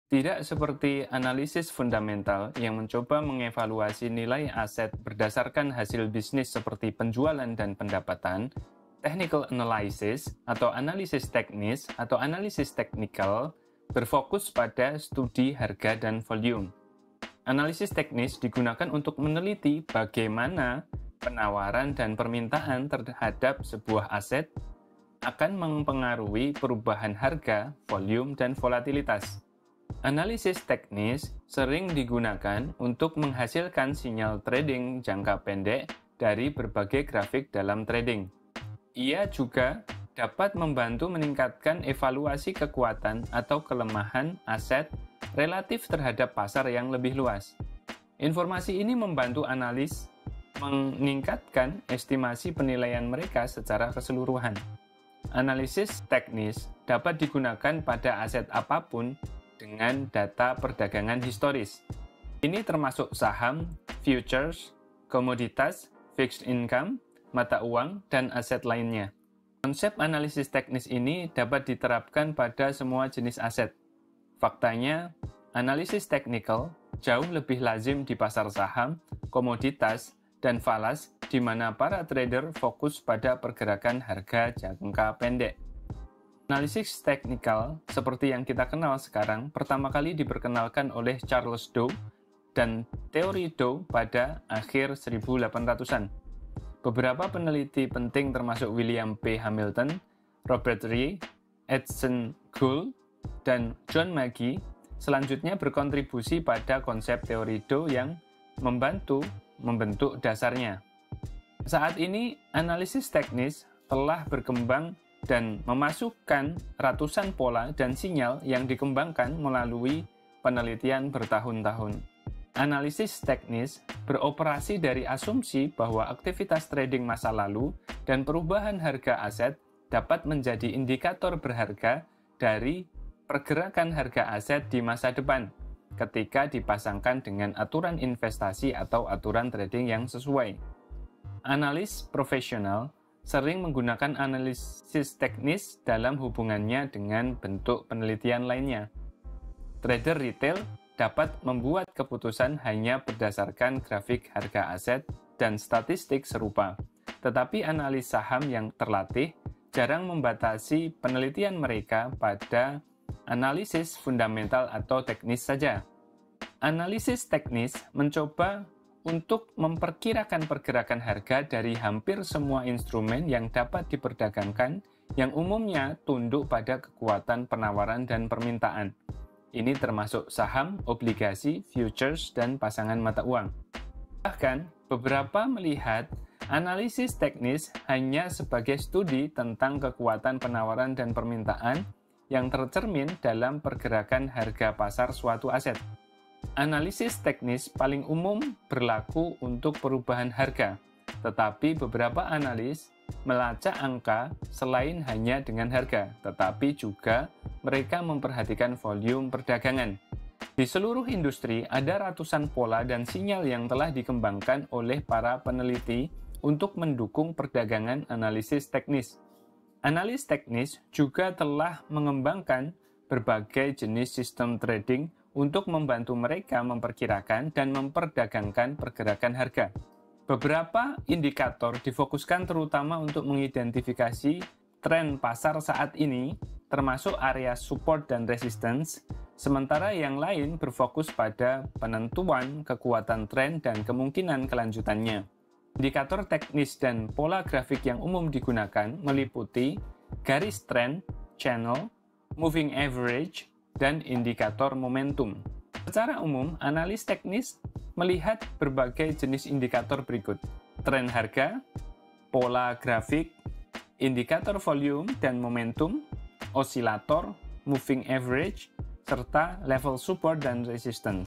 Tidak seperti analisis fundamental yang mencoba mengevaluasi nilai aset berdasarkan hasil bisnis seperti penjualan dan pendapatan, technical analysis atau analisis teknis atau analisis teknikal berfokus pada studi harga dan volume. Analisis teknis digunakan untuk meneliti bagaimana penawaran dan permintaan terhadap sebuah aset akan mempengaruhi perubahan harga, volume, dan volatilitas. Analisis teknis sering digunakan untuk menghasilkan sinyal trading jangka pendek dari berbagai grafik dalam trading. Ia juga dapat membantu meningkatkan evaluasi kekuatan atau kelemahan aset relatif terhadap pasar yang lebih luas. Informasi ini membantu analis meningkatkan estimasi penilaian mereka secara keseluruhan. Analisis teknis dapat digunakan pada aset apapun dengan data perdagangan historis. Ini termasuk saham, futures, komoditas, fixed income, mata uang, dan aset lainnya. Konsep analisis teknis ini dapat diterapkan pada semua jenis aset. Faktanya, analisis teknikal jauh lebih lazim di pasar saham, komoditas, dan falas di mana para trader fokus pada pergerakan harga jangka pendek. Analisis teknikal seperti yang kita kenal sekarang pertama kali diperkenalkan oleh Charles Dow dan teori Dow pada akhir 1800-an. Beberapa peneliti penting termasuk William P. Hamilton, Robert Ree, Edson Gould, dan John Magee selanjutnya berkontribusi pada konsep teori Dow yang membantu membentuk dasarnya. Saat ini, analisis teknis telah berkembang dan memasukkan ratusan pola dan sinyal yang dikembangkan melalui penelitian bertahun-tahun. Analisis teknis beroperasi dari asumsi bahwa aktivitas trading masa lalu dan perubahan harga aset dapat menjadi indikator berharga dari pergerakan harga aset di masa depan ketika dipasangkan dengan aturan investasi atau aturan trading yang sesuai. Analis profesional sering menggunakan analisis teknis dalam hubungannya dengan bentuk penelitian lainnya. Trader retail dapat membuat keputusan hanya berdasarkan grafik harga aset dan statistik serupa, tetapi analis saham yang terlatih jarang membatasi penelitian mereka pada analisis fundamental atau teknis saja. Analisis teknis mencoba untuk memperkirakan pergerakan harga dari hampir semua instrumen yang dapat diperdagangkan yang umumnya tunduk pada kekuatan penawaran dan permintaan. Ini termasuk saham, obligasi, futures, dan pasangan mata uang. Bahkan, beberapa melihat analisis teknis hanya sebagai studi tentang kekuatan penawaran dan permintaan yang tercermin dalam pergerakan harga pasar suatu aset. Analisis teknis paling umum berlaku untuk perubahan harga, tetapi beberapa analis melacak angka selain hanya dengan harga, tetapi juga mereka memperhatikan volume perdagangan. Di seluruh industri ada ratusan pola dan sinyal yang telah dikembangkan oleh para peneliti untuk mendukung perdagangan analisis teknis. Analis teknis juga telah mengembangkan berbagai jenis sistem trading untuk membantu mereka memperkirakan dan memperdagangkan pergerakan harga. Beberapa indikator difokuskan terutama untuk mengidentifikasi tren pasar saat ini, termasuk area support dan resistance, sementara yang lain berfokus pada penentuan kekuatan tren dan kemungkinan kelanjutannya. Indikator teknis dan pola grafik yang umum digunakan meliputi garis tren, channel, moving average, dan indikator momentum. Secara umum, analis teknis melihat berbagai jenis indikator berikut: tren harga, pola grafik, indikator volume dan momentum, osilator, moving average, serta level support dan resistance.